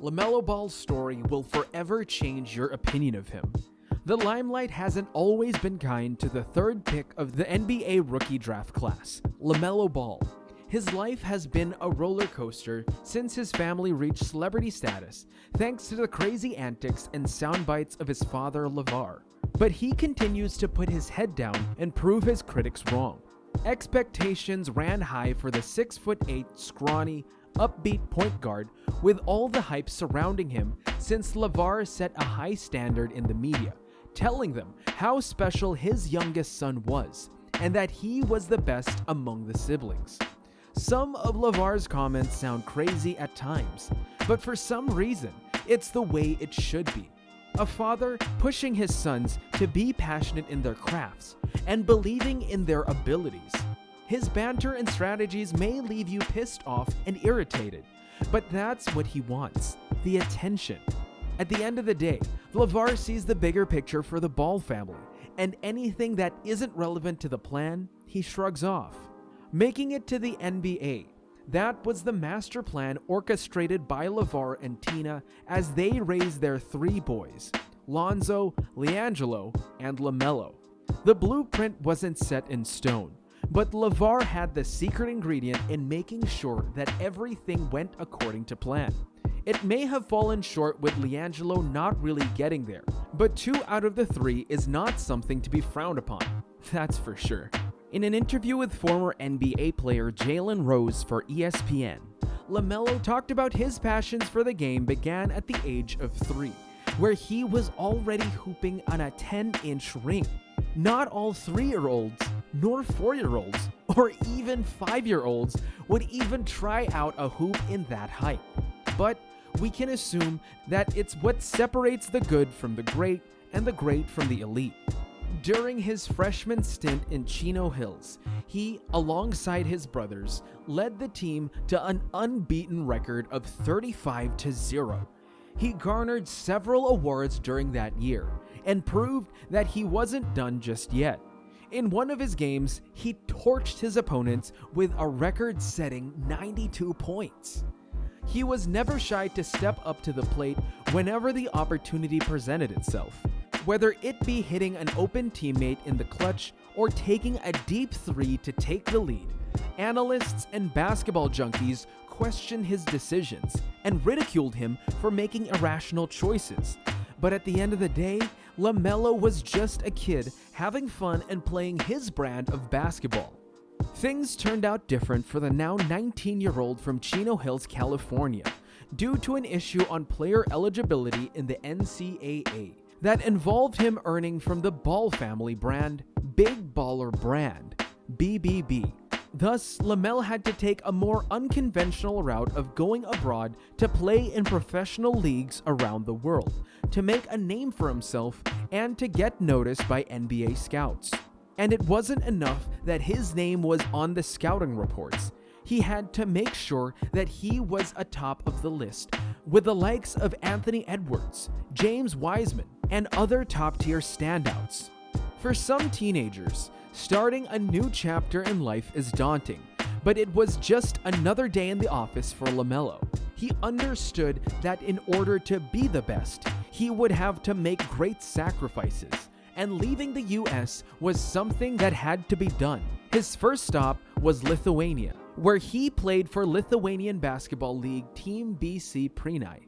LaMelo Ball's story will forever change your opinion of him. The limelight hasn't always been kind to the third pick of the NBA rookie draft class, LaMelo Ball. His life has been a roller coaster since his family reached celebrity status, thanks to the crazy antics and sound bites of his father, LeVar. But he continues to put his head down and prove his critics wrong. Expectations ran high for the 6'8", scrawny, upbeat point guard with all the hype surrounding him since LeVar set a high standard in the media, telling them how special his youngest son was and that he was the best among the siblings. Some of LeVar's comments sound crazy at times, but for some reason, it's the way it should be. A father pushing his sons to be passionate in their crafts and believing in their abilities. His banter and strategies may leave you pissed off and irritated, but that's what he wants, the attention. At the end of the day, LeVar sees the bigger picture for the Ball family, and anything that isn't relevant to the plan, he shrugs off. Making it to the NBA, that was the master plan orchestrated by LeVar and Tina as they raised their three boys, Lonzo, LiAngelo, and LaMelo. The blueprint wasn't set in stone, but LeVar had the secret ingredient in making sure that everything went according to plan. It may have fallen short with LiAngelo not really getting there, but 2 out of the 3 is not something to be frowned upon, that's for sure. In an interview with former NBA player Jalen Rose for ESPN, LaMelo talked about his passions for the game began at the age of 3, where he was already hooping on a 10-inch ring. Not all 3-year-olds, nor 4-year-olds, or even 5-year-olds would even try out a hoop in that height. But we can assume that it's what separates the good from the great and the great from the elite. During his freshman stint in Chino Hills, he, alongside his brothers, led the team to an unbeaten record of 35-0. He garnered several awards during that year and proved that he wasn't done just yet. In one of his games, he torched his opponents with a record-setting 92 points. He was never shy to step up to the plate whenever the opportunity presented itself, whether it be hitting an open teammate in the clutch or taking a deep three to take the lead. Analysts and basketball junkies questioned his decisions and ridiculed him for making irrational choices. But at the end of the day, LaMelo was just a kid having fun and playing his brand of basketball. Things turned out different for the now 19-year-old from Chino Hills, California, due to an issue on player eligibility in the NCAA that involved him earning from the Ball family brand, Big Baller Brand, BBB. Thus, LaMelo had to take a more unconventional route of going abroad to play in professional leagues around the world, to make a name for himself and to get noticed by NBA scouts. And it wasn't enough that his name was on the scouting reports. He had to make sure that he was atop of the list with the likes of Anthony Edwards, James Wiseman, and other top-tier standouts. For some teenagers, starting a new chapter in life is daunting, but it was just another day in the office for LaMelo. He understood that in order to be the best, he would have to make great sacrifices, and leaving the US was something that had to be done. His first stop was Lithuania, where he played for Lithuanian Basketball League Team BC Prinai.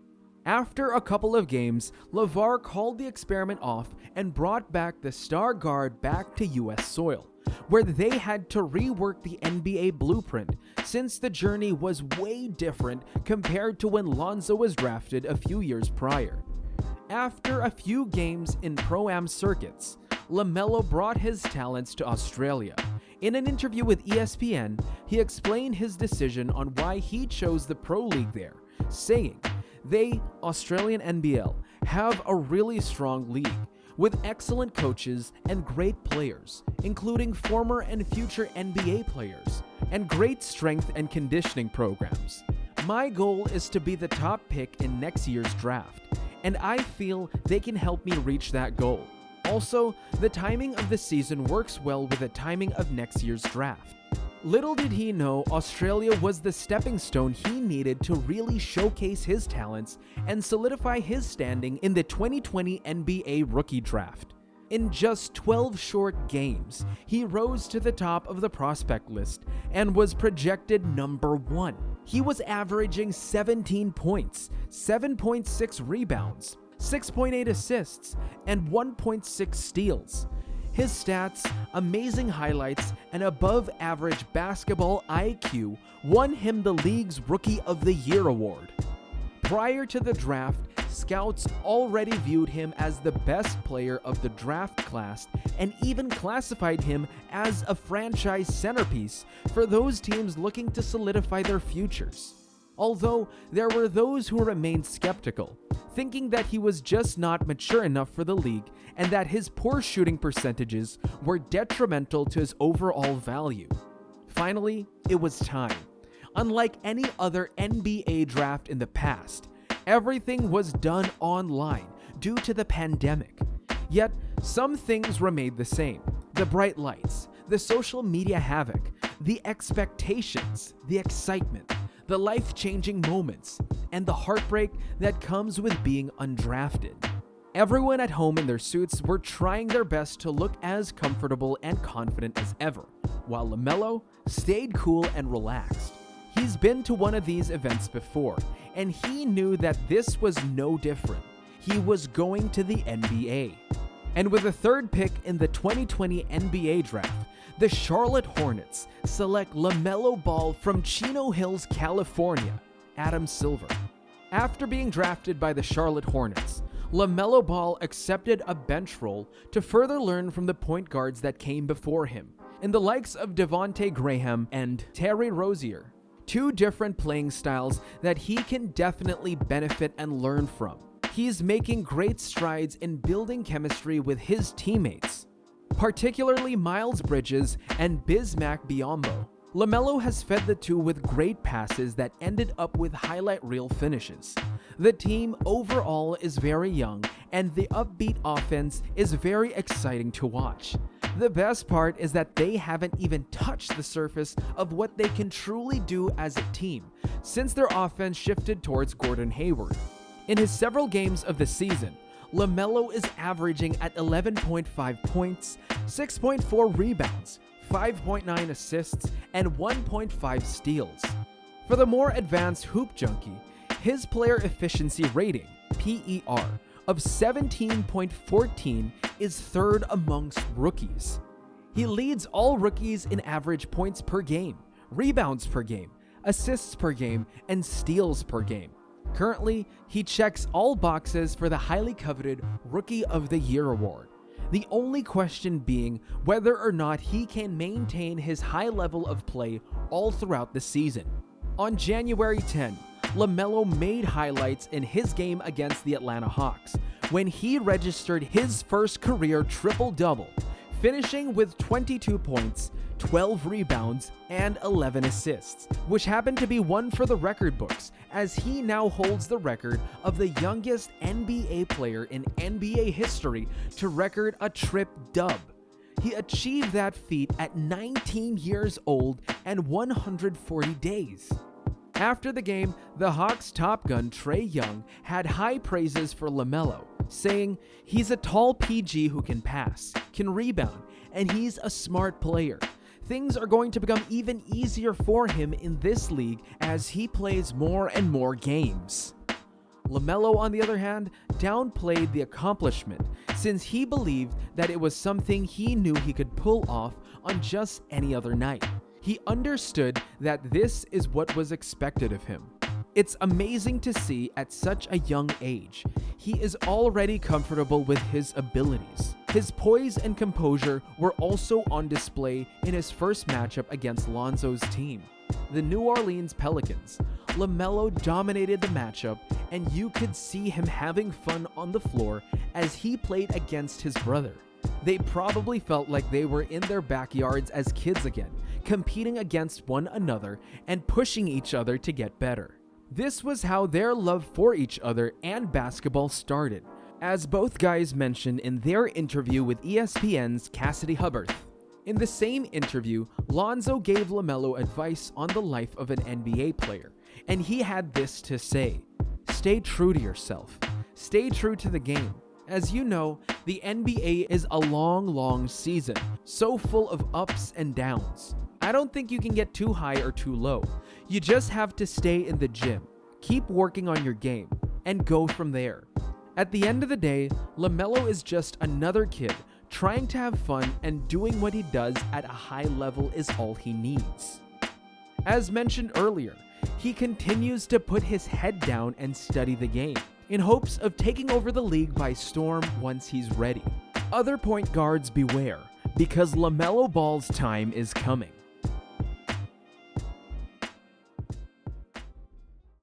After a couple of games, LeVar called the experiment off and brought back the star guard back to US soil, where they had to rework the NBA blueprint since the journey was way different compared to when Lonzo was drafted a few years prior. After a few games in Pro-Am circuits, LaMelo brought his talents to Australia. In an interview with ESPN, he explained his decision on why he chose the Pro League there, saying, "They, Australian NBL, have a really strong league, with excellent coaches and great players, including former and future NBA players, and great strength and conditioning programs. My goal is to be the top pick in next year's draft, and I feel they can help me reach that goal. Also, the timing of the season works well with the timing of next year's draft." Little did he know Australia was the stepping stone he needed to really showcase his talents and solidify his standing in the 2020 NBA Rookie Draft. In just 12 short games, he rose to the top of the prospect list and was projected number 1. He was averaging 17 points, 7.6 rebounds, 6.8 assists, and 1.6 steals. His stats, amazing highlights, and above-average basketball IQ won him the league's Rookie of the Year award. Prior to the draft, scouts already viewed him as the best player of the draft class and even classified him as a franchise centerpiece for those teams looking to solidify their futures. Although there were those who remained skeptical, thinking that he was just not mature enough for the league and that his poor shooting percentages were detrimental to his overall value. Finally, it was time. Unlike any other NBA draft in the past, everything was done online due to the pandemic. Yet, some things remained the same. The bright lights, the social media havoc, the expectations, the excitement, the life-changing moments, and the heartbreak that comes with being undrafted. Everyone at home in their suits were trying their best to look as comfortable and confident as ever, while LaMelo stayed cool and relaxed. He's been to one of these events before, and he knew that this was no different. He was going to the NBA. And with the third pick in the 2020 NBA draft, the Charlotte Hornets select LaMelo Ball from Chino Hills, California, Adam Silver. After being drafted by the Charlotte Hornets, LaMelo Ball accepted a bench role to further learn from the point guards that came before him, in the likes of Devontae Graham and Terry Rozier. Two different playing styles that he can definitely benefit and learn from. He's making great strides in building chemistry with his teammates, particularly Miles Bridges and Bismack Biyombo. LaMelo has fed the two with great passes that ended up with highlight reel finishes. The team overall is very young, and the upbeat offense is very exciting to watch. The best part is that they haven't even touched the surface of what they can truly do as a team, since their offense shifted towards Gordon Hayward. In his several games of the season, LaMelo is averaging at 11.5 points, 6.4 rebounds, 5.9 assists, and 1.5 steals. For the more advanced hoop junkie, his player efficiency rating, PER, of 17.14 is third amongst rookies. He leads all rookies in average points per game, rebounds per game, assists per game, and steals per game. Currently, he checks all boxes for the highly coveted Rookie of the Year award. The only question being whether or not he can maintain his high level of play all throughout the season. On January 10, LaMelo made highlights in his game against the Atlanta Hawks when he registered his first career triple-double, finishing with 22 points, 12 rebounds, and 11 assists, which happened to be one for the record books, as he now holds the record of the youngest NBA player in NBA history to record a trip-dub. He achieved that feat at 19 years old and 140 days. After the game, the Hawks' top gun, Trae Young, had high praises for LaMelo, saying, "He's a tall PG who can pass, can rebound, and he's a smart player. Things are going to become even easier for him in this league as he plays more and more games." LaMelo, on the other hand, downplayed the accomplishment, since he believed that it was something he knew he could pull off on just any other night. He understood that this is what was expected of him. It's amazing to see at such a young age, he is already comfortable with his abilities. His poise and composure were also on display in his first matchup against Lonzo's team, the New Orleans Pelicans. LaMelo dominated the matchup, and you could see him having fun on the floor as he played against his brother. They probably felt like they were in their backyards as kids again, competing against one another and pushing each other to get better. This was how their love for each other and basketball started, as both guys mentioned in their interview with ESPN's Cassidy Hubbarth. In the same interview, Lonzo gave LaMelo advice on the life of an NBA player, and he had this to say: "Stay true to yourself. Stay true to the game. As you know, the NBA is a long season, so full of ups and downs. I don't think you can get too high or too low. You just have to stay in the gym, keep working on your game, and go from there." At the end of the day, LaMelo is just another kid trying to have fun, and doing what he does at a high level is all he needs. As mentioned earlier, he continues to put his head down and study the game, in hopes of taking over the league by storm once he's ready. Other point guards beware, because LaMelo Ball's time is coming.